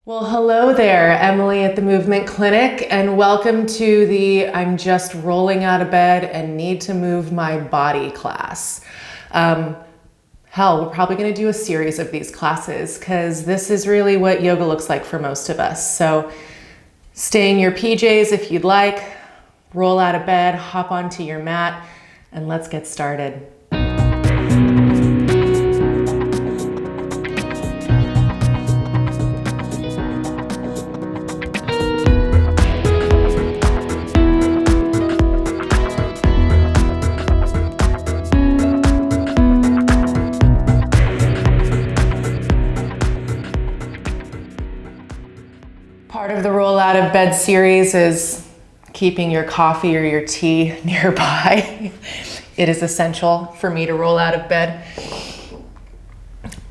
Well, hello there, Emily at the Movement Clinic, and welcome to the I'm just rolling out of bed and need to move my body class. Hell, we're probably going to do a series of these classes because this is really what yoga looks like for most of us. So stay in your PJs if you'd like, roll out of bed, hop onto your mat, and let's get started. Part of the roll out of bed series is keeping your coffee or your tea nearby. It is essential for me to roll out of bed.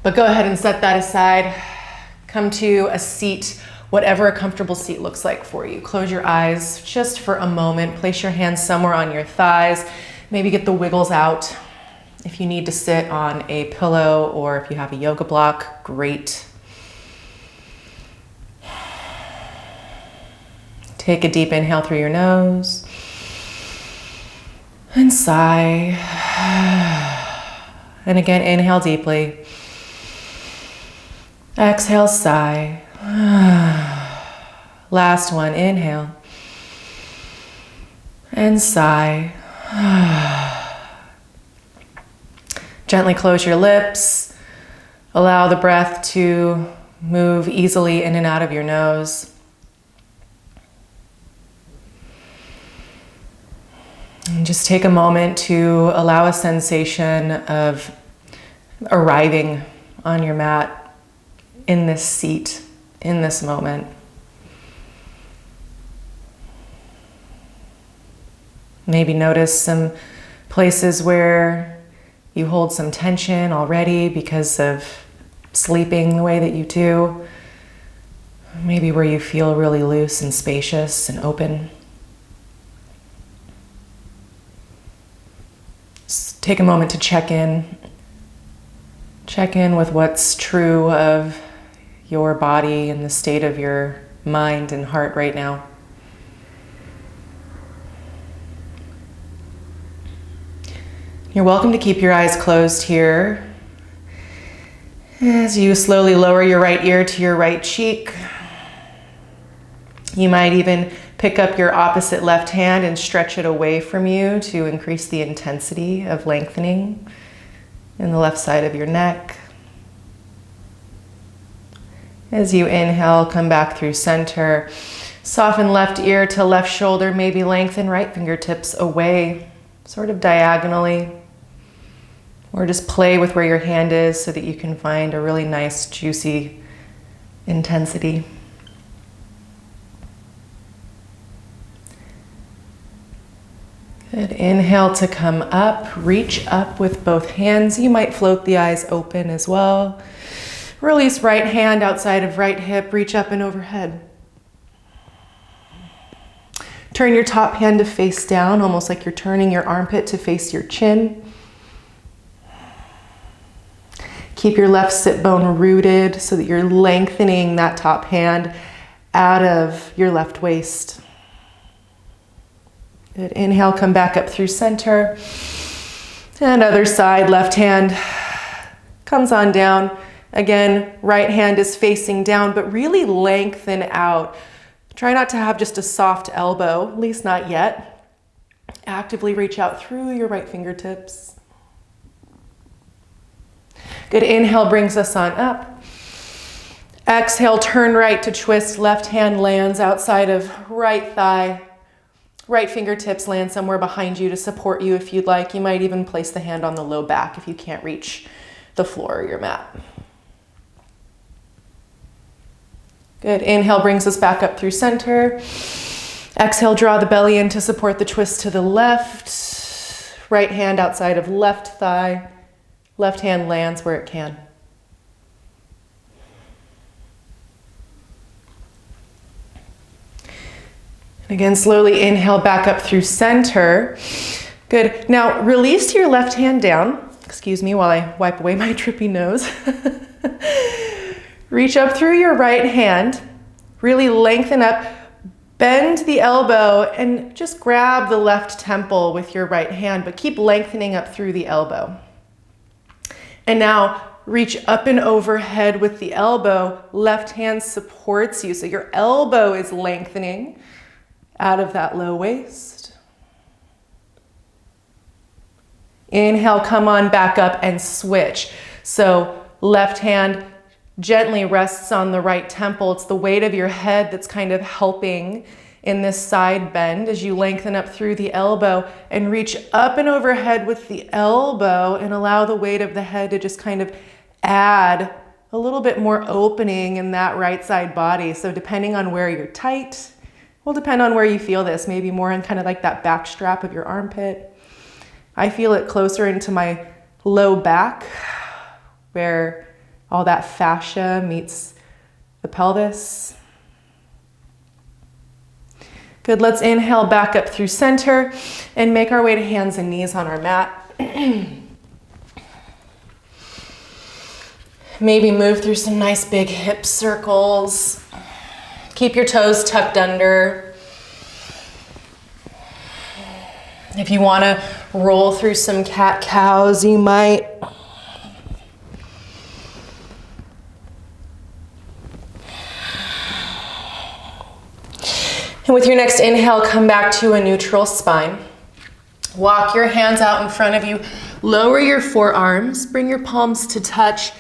But go ahead and set that aside. Come to a seat, whatever a comfortable seat looks like for you. Close your eyes just for a moment. Place your hands somewhere on your thighs. Maybe get the wiggles out. If you need to sit on a pillow or if you have a yoga block, great. Take a deep inhale through your nose and sigh. And again, inhale deeply. Exhale, sigh. Last one, inhale and sigh. Gently close your lips. Allow the breath to move easily in and out of your nose. And just take a moment to allow a sensation of arriving on your mat in this seat, in this moment. Maybe notice some places where you hold some tension already because of sleeping the way that you do. Maybe where you feel really loose and spacious and open. Take a moment to check in. Check in with what's true of your body and the state of your mind and heart right now. You're welcome to keep your eyes closed here as you slowly lower your right ear to your right cheek. You might even pick up your opposite left hand and stretch it away from you to increase the intensity of lengthening in the left side of your neck. As you inhale, come back through center. Soften left ear to left shoulder, maybe lengthen right fingertips away, sort of diagonally. Or just play with where your hand is so that you can find a really nice, juicy intensity. Good. Inhale to come up, reach up with both hands. You might float the eyes open as well. Release right hand outside of right hip, reach up and overhead. Turn your top hand to face down, almost like you're turning your armpit to face your chin. Keep your left sit bone rooted so that you're lengthening that top hand out of your left waist. Good. Inhale, come back up through center. And other side, left hand comes on down. Again, right hand is facing down, but really lengthen out. Try not to have just a soft elbow, at least not yet. Actively reach out through your right fingertips. Good. Inhale brings us on up. Exhale, turn right to twist. Left hand lands outside of right thigh. Right fingertips land somewhere behind you to support you if you'd like. You might even place the hand on the low back if you can't reach the floor or your mat. Good. Inhale brings us back up through center. Exhale, draw the belly in to support the twist to the left. Right hand outside of left thigh. Left hand lands where it can. Again, slowly inhale back up through center. Good. Now release your left hand down. Excuse me while I wipe away my drippy nose. Reach up through your right hand, really lengthen up, bend the elbow, and just grab the left temple with your right hand, but keep lengthening up through the elbow. And now reach up and overhead with the elbow. Left hand supports you, so your elbow is lengthening out of that low waist. Inhale, come on back up and switch. So left hand gently rests on the right temple. It's the weight of your head that's kind of helping in this side bend as you lengthen up through the elbow and reach up and overhead with the elbow and allow the weight of the head to just kind of add a little bit more opening in that right side body. So depending on where you're tight, will depend on where you feel this, maybe more in kind of like that back strap of your armpit. I feel it closer into my low back where all that fascia meets the pelvis. Good, let's inhale back up through center and make our way to hands and knees on our mat. Maybe move through some nice big hip circles. Keep your toes tucked under. If you want to roll through some cat-cows, you might. And with your next inhale, come back to a neutral spine. Walk your hands out in front of you. Lower your forearms. Bring your palms to touch.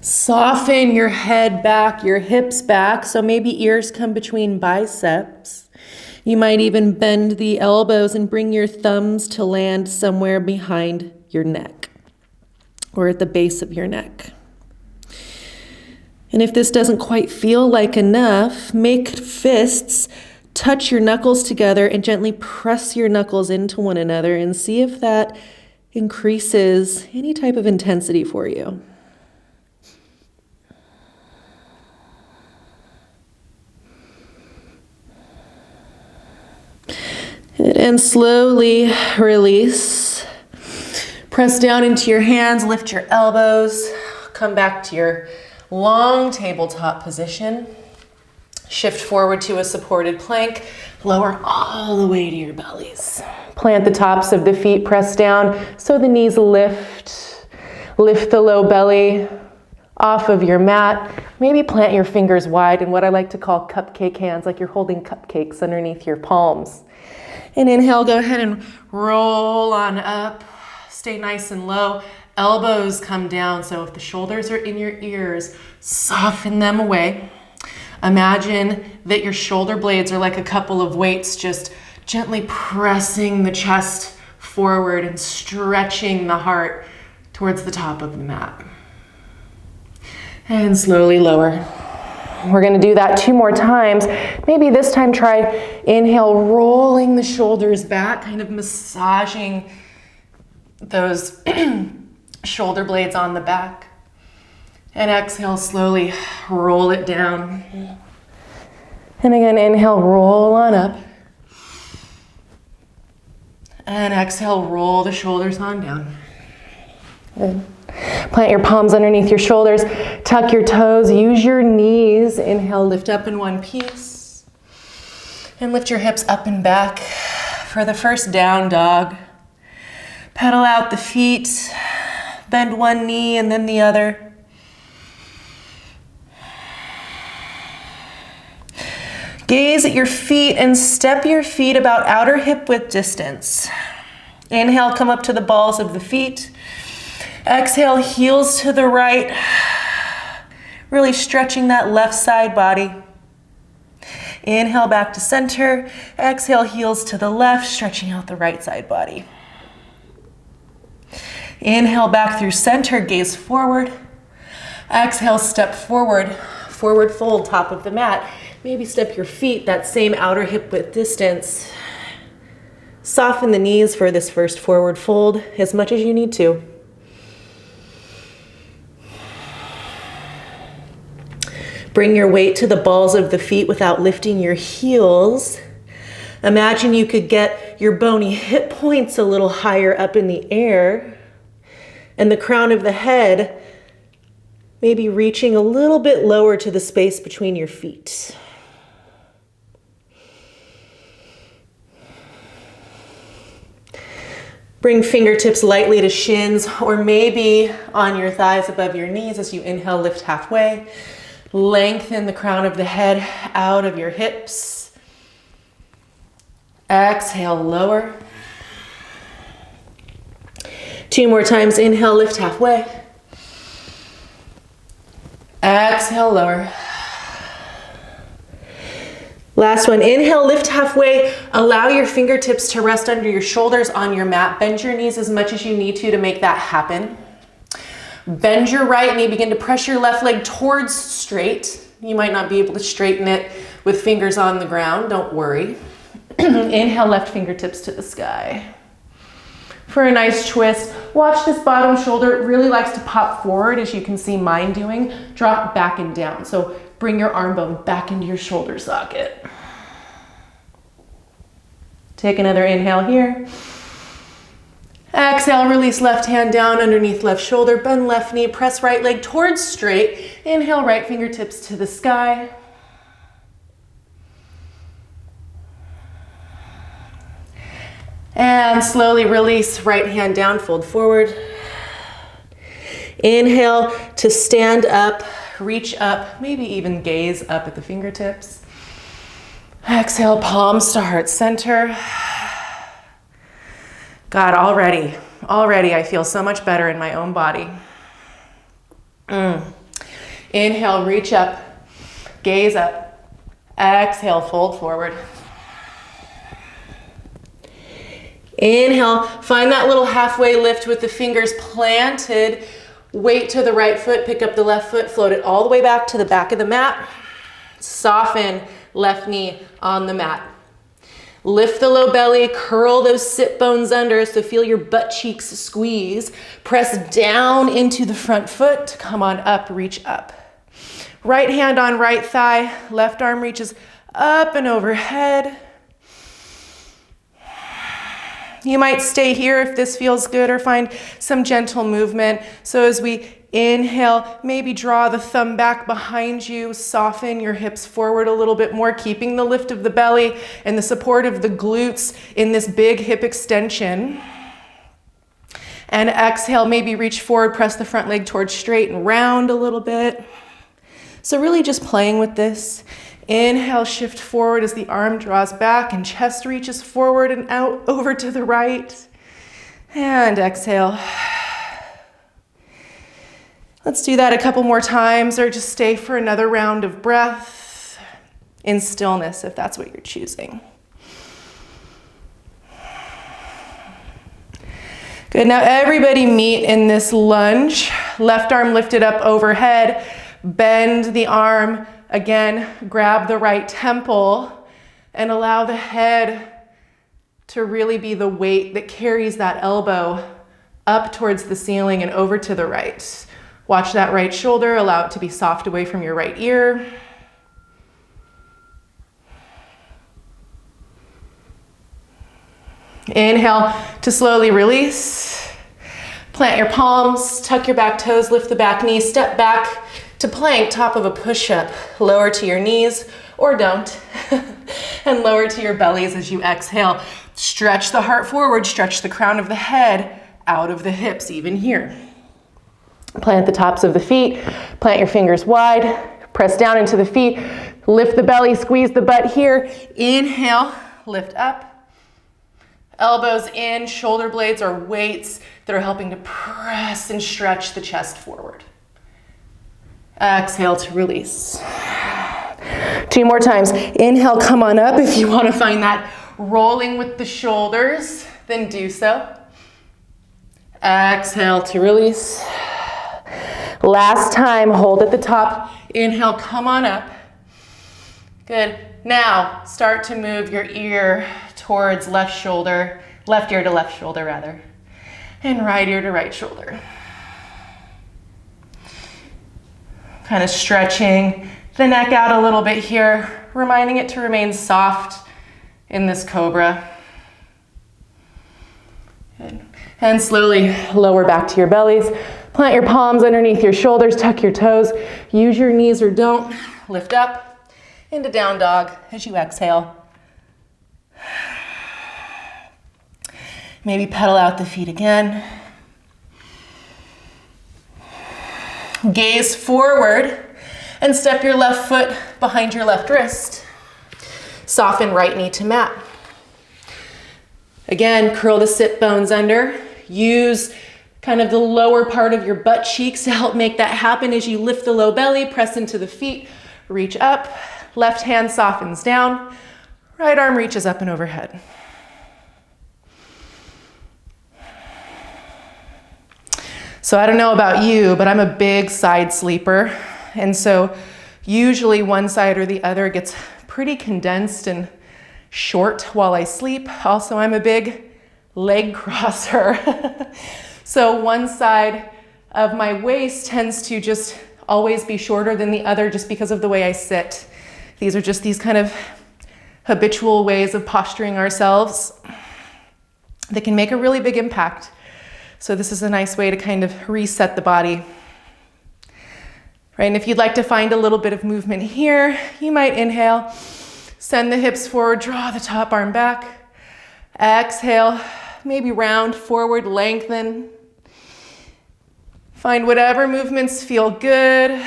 Soften your head back, your hips back. So maybe ears come between biceps. You might even bend the elbows and bring your thumbs to land somewhere behind your neck or at the base of your neck. And if this doesn't quite feel like enough, make fists. Touch your knuckles together and gently press your knuckles into one another and see if that increases any type of intensity for you. And slowly release. Press down into your hands, lift your elbows, come back to your long tabletop position. Shift forward to a supported plank, lower all the way to your bellies. Plant the tops of the feet, press down so the knees lift. Lift the low belly off of your mat. Maybe plant your fingers wide in what I like to call cupcake hands, like you're holding cupcakes underneath your palms. And inhale, go ahead and roll on up. Stay nice and low. Elbows come down, so if the shoulders are in your ears, soften them away. Imagine that your shoulder blades are like a couple of weights, just gently pressing the chest forward and stretching the heart towards the top of the mat. And slowly lower. We're going to do that 2 more times. Maybe this time try inhale, rolling the shoulders back, kind of massaging those shoulder blades on the back. And exhale, slowly roll it down. And again, inhale, roll on up. And exhale, roll the shoulders on down. Good. Plant your palms underneath your shoulders. Tuck your toes. Use your knees. Inhale, lift up in one piece. And lift your hips up and back for the first down dog. Pedal out the feet. Bend one knee and then the other. Gaze at your feet and step your feet about outer hip width distance. Inhale, come up to the balls of the feet. Exhale, heels to the right. Really stretching that left side body. Inhale, back to center. Exhale, heels to the left, stretching out the right side body. Inhale, back through center, gaze forward. Exhale, step forward, forward fold, top of the mat. Maybe step your feet that same outer hip width distance. Soften the knees for this first forward fold as much as you need to. Bring your weight to the balls of the feet without lifting your heels. Imagine you could get your bony hip points a little higher up in the air and the crown of the head Maybe reaching a little bit lower to the space between your feet. Bring fingertips lightly to shins or maybe on your thighs above your knees as you inhale, lift halfway. Lengthen the crown of the head out of your hips. Exhale, lower. 2 more times, inhale, lift halfway. Exhale, lower. Last one, inhale, lift halfway. Allow your fingertips to rest under your shoulders on your mat. Bend your knees as much as you need to make that happen. Bend your right knee, begin to press your left leg towards straight. You might not be able to straighten it with fingers on the ground, don't worry. Inhale, left fingertips to the sky. For a nice twist, watch this bottom shoulder. It really likes to pop forward, as you can see mine doing. Drop back and down. So bring your arm bone back into your shoulder socket. Take another inhale here. Exhale, release left hand down underneath left shoulder, bend left knee, press right leg towards straight. Inhale, right fingertips to the sky. And slowly release right hand down, fold forward. Inhale to stand up, reach up, maybe even gaze up at the fingertips. Exhale, palms to heart center. God, already I feel so much better in my own body. Inhale, reach up, gaze up. Exhale, fold forward. Inhale, find that little halfway lift with the fingers planted. Weight to the right foot, pick up the left foot, float it all the way back to the back of the mat. Soften left knee on the mat. Lift the low belly, curl those sit bones under, so feel your butt cheeks squeeze. Press down into the front foot, come on up, reach up. Right hand on right thigh, left arm reaches up and overhead. You might stay here if this feels good or find some gentle movement. So as we inhale, maybe draw the thumb back behind you, soften your hips forward a little bit more, keeping the lift of the belly and the support of the glutes in this big hip extension. And exhale, maybe reach forward, press the front leg towards straight and round a little bit. So really just playing with this. Inhale, shift forward as the arm draws back and chest reaches forward and out over to the right. And exhale. Let's do that a couple more times, or just stay for another round of breath in stillness if that's what you're choosing. Good, now everybody meet in this lunge. Left arm lifted up overhead, bend the arm. Again, grab the right temple and allow the head to really be the weight that carries that elbow up towards the ceiling and over to the right. Watch that right shoulder, allow it to be soft away from your right ear. Inhale to slowly release. Plant your palms, tuck your back toes, lift the back knee, step back to plank, top of a push-up. Lower to your knees, or don't, and lower to your bellies as you exhale. Stretch the heart forward, stretch the crown of the head out of the hips, even here. Plant the tops of the feet, plant your fingers wide, press down into the feet, lift the belly, squeeze the butt here. Inhale, lift up. Elbows in, shoulder blades are weights that are helping to press and stretch the chest forward. Exhale to release. 2 more times. Inhale, come on up. If you want to find that rolling with the shoulders, then do so. Exhale to release. Last time, hold at the top. Inhale, come on up. Good. Now, start to move your ear towards left shoulder, left ear to left shoulder rather, and right ear to right shoulder. Kind of stretching the neck out a little bit here, reminding it to remain soft in this cobra. Good. And slowly lower back to your bellies. Plant your palms underneath your shoulders, tuck your toes. Use your knees or don't. Lift up into down dog as you exhale. Maybe pedal out the feet again. Gaze forward and step your left foot behind your left wrist. Soften right knee to mat. Again, curl the sit bones under. Use kind of the lower part of your butt cheeks to help make that happen as you lift the low belly, press into the feet, reach up. Left hand softens down. Right arm reaches up and overhead. So I don't know about you, but I'm a big side sleeper. And so usually one side or the other gets pretty condensed and short while I sleep. Also, I'm a big leg crosser. So one side of my waist tends to just always be shorter than the other just because of the way I sit. These are just these kind of habitual ways of posturing ourselves that can make a really big impact. So this is a nice way to kind of reset the body. Right, and if you'd like to find a little bit of movement here, you might inhale, send the hips forward, draw the top arm back. Exhale, maybe round forward, lengthen. Find whatever movements feel good.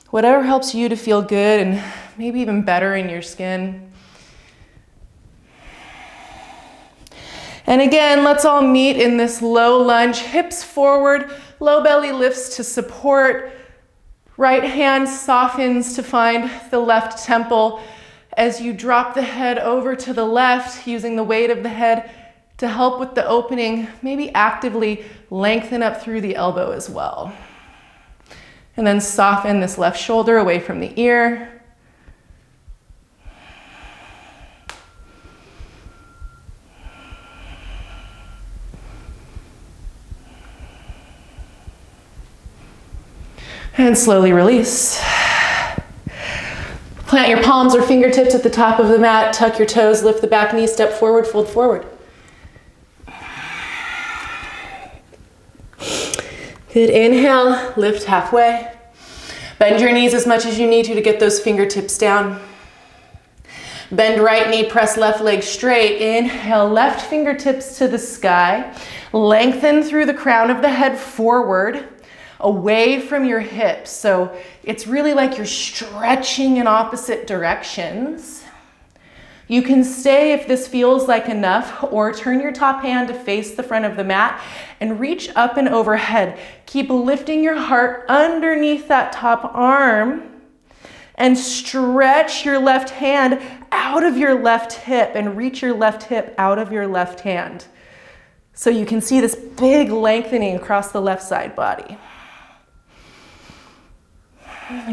Whatever helps you to feel good and maybe even better in your skin. And again, let's all meet in this low lunge, hips forward, low belly lifts to support. Right hand softens to find the left temple as you drop the head over to the left, using the weight of the head to help with the opening. Maybe actively lengthen up through the elbow as well. And then soften this left shoulder away from the ear. And slowly release. Plant your palms or fingertips at the top of the mat, tuck your toes, lift the back knee, step forward, fold forward. Good, inhale, lift halfway. Bend your knees as much as you need to get those fingertips down. Bend right knee, press left leg straight. Inhale, left fingertips to the sky. Lengthen through the crown of the head forward, away from your hips. So it's really like you're stretching in opposite directions. You can stay if this feels like enough, or turn your top hand to face the front of the mat and reach up and overhead. Keep lifting your heart underneath that top arm and stretch your left hand out of your left hip and reach your left hip out of your left hand. So you can see this big lengthening across the left side body.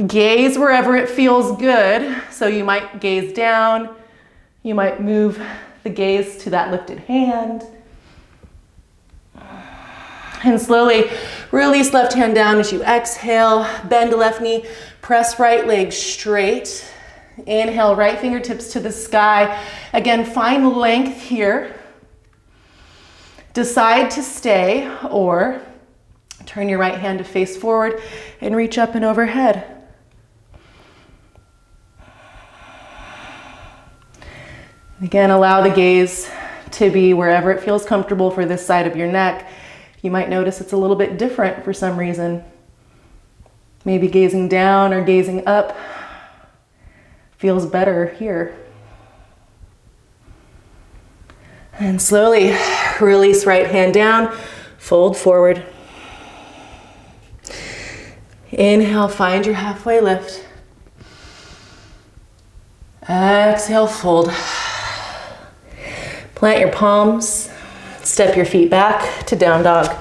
Gaze wherever it feels good. So you might gaze down. You might move the gaze to that lifted hand. And slowly release left hand down as you exhale. Bend left knee, press right leg straight. Inhale, right fingertips to the sky. Again, find length here. Decide to stay or turn your right hand to face forward and reach up and overhead. Again, allow the gaze to be wherever it feels comfortable for this side of your neck. You might notice it's a little bit different for some reason. Maybe gazing down or gazing up feels better here. And slowly release right hand down, fold forward. Inhale, find your halfway lift. Exhale, fold. Plant your palms, step your feet back to down dog.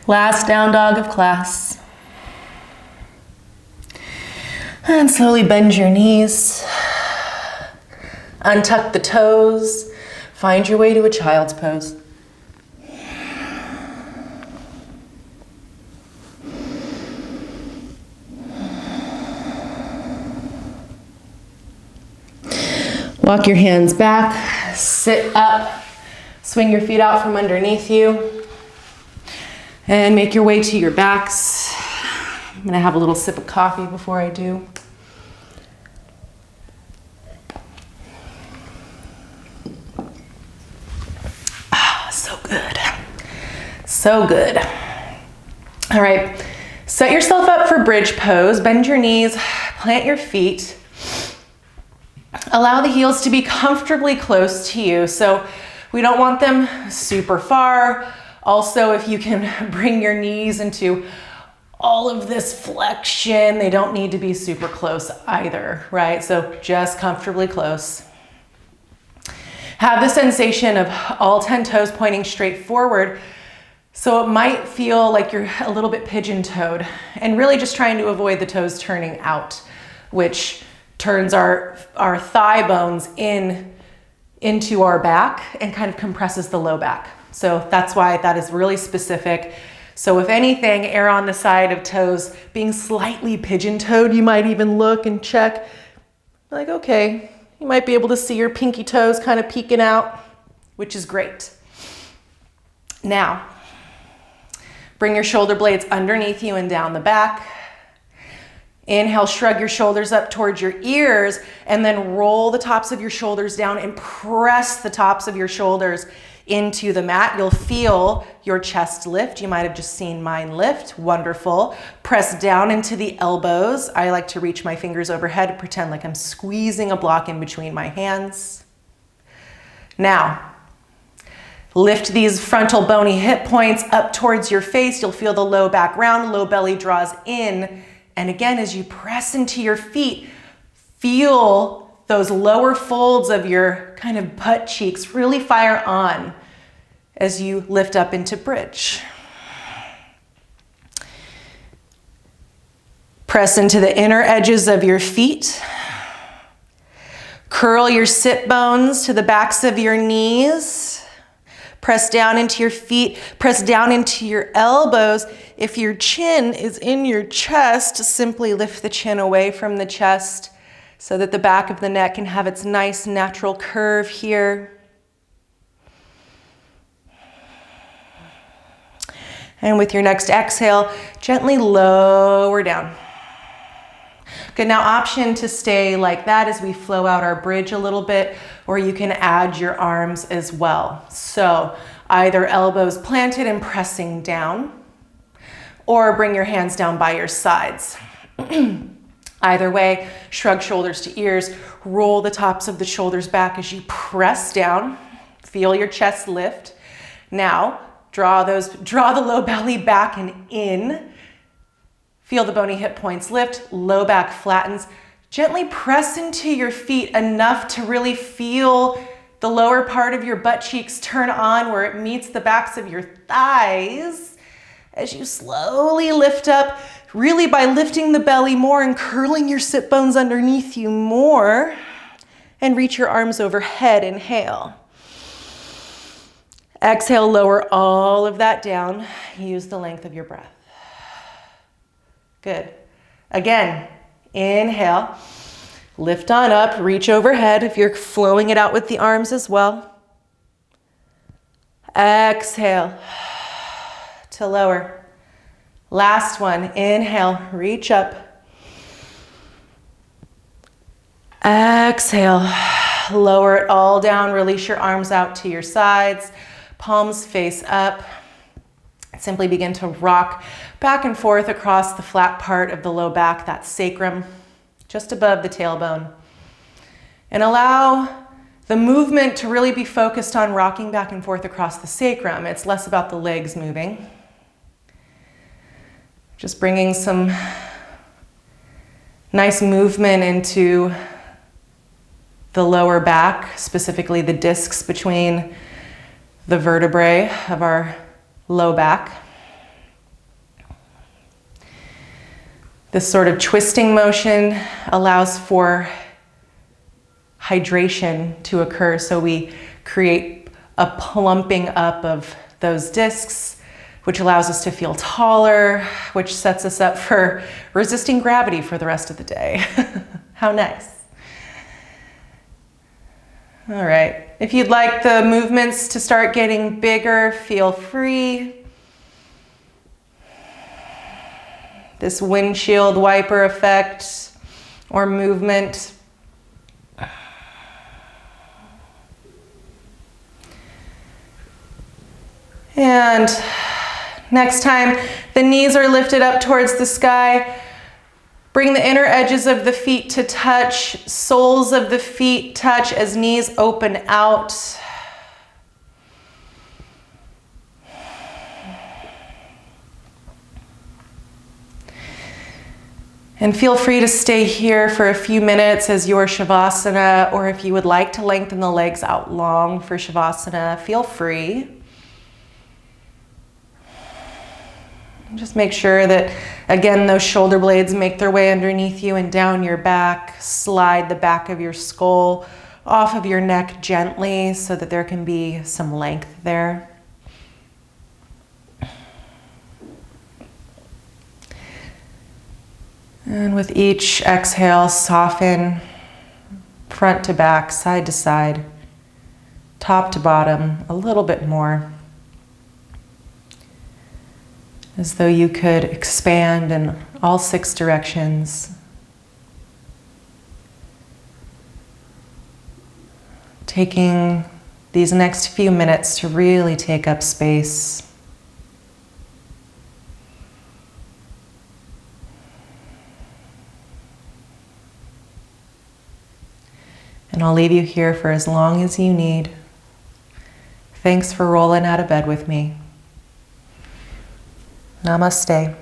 Last down dog of class. And slowly bend your knees. Untuck the toes. Find your way to a child's pose. Walk your hands back, Sit up, swing your feet out from underneath you, and make your way to your backs. I'm gonna have a little sip of coffee before I do. So good. So good. All right, set yourself up for bridge pose. Bend your knees, plant your feet. Allow the heels to be comfortably close to you. So we don't want them super far. Also, if you can bring your knees into all of this flexion, they don't need to be super close either, right? So just comfortably close. Have the sensation of all 10 toes pointing straight forward. So it might feel like you're a little bit pigeon-toed and really just trying to avoid the toes turning out, which turns our thigh bones into our back and kind of compresses the low back. So that's why that is really specific. So if anything, err on the side of toes being slightly pigeon-toed. You might even look and check, like, okay, you might be able to see your pinky toes kind of peeking out, which is great. Now, bring your shoulder blades underneath you and down the back. Inhale, shrug your shoulders up towards your ears, and then roll the tops of your shoulders down and press the tops of your shoulders into the mat. You'll feel your chest lift. You might have just seen mine lift. Wonderful. Press down into the elbows. I like to reach my fingers overhead, pretend like I'm squeezing a block in between my hands. Now, lift these frontal bony hip points up towards your face. You'll feel the low back round, low belly draws in. And again, as you press into your feet, feel those lower folds of your kind of butt cheeks really fire on as you lift up into bridge. Press into the inner edges of your feet. Curl your sit bones to the backs of your knees. Press down into your feet, press down into your elbows. If your chin is in your chest, simply lift the chin away from the chest so that the back of the neck can have its nice natural curve here. And with your next exhale, gently lower down. Good, now option to stay like that as we flow out our bridge a little bit, or you can add your arms as well. So either elbows planted and pressing down, or bring your hands down by your sides. Either way, shrug shoulders to ears, roll the tops of the shoulders back as you press down, feel your chest lift. Now, draw the low belly back and in. Feel the bony hip points lift, low back flattens. Gently press into your feet enough to really feel the lower part of your butt cheeks turn on where it meets the backs of your thighs. As you slowly lift up, really by lifting the belly more and curling your sit bones underneath you more, and reach your arms overhead. Inhale. Exhale, lower all of that down. Use the length of your breath. Good. Again, inhale, lift on up, reach overhead if you're flowing it out with the arms as well. Exhale to lower. Last one, inhale, reach up. Exhale, lower it all down, release your arms out to your sides, palms face up. Simply begin to rock back and forth across the flat part of the low back, that sacrum, just above the tailbone. And allow the movement to really be focused on rocking back and forth across the sacrum. It's less about the legs moving. Just bringing some nice movement into the lower back, specifically the discs between the vertebrae of our low back. This sort of twisting motion allows for hydration to occur, so we create a plumping up of those discs, which allows us to feel taller, which sets us up for resisting gravity for the rest of the day. How nice. All right. If you'd like the movements to start getting bigger, feel free. This windshield wiper effect or movement. And next time the knees are lifted up towards the sky, bring the inner edges of the feet to touch, soles of the feet touch as knees open out. And feel free to stay here for a few minutes as your Shavasana, or if you would like to lengthen the legs out long for Shavasana, feel free. Just make sure that, again, those shoulder blades make their way underneath you and down your back. Slide the back of your skull off of your neck gently so that there can be some length there. And with each exhale, soften front to back, side to side, top to bottom, a little bit more. As though you could expand in all 6 directions. Taking these next few minutes to really take up space. And I'll leave you here for as long as you need. Thanks for rolling out of bed with me. Namaste.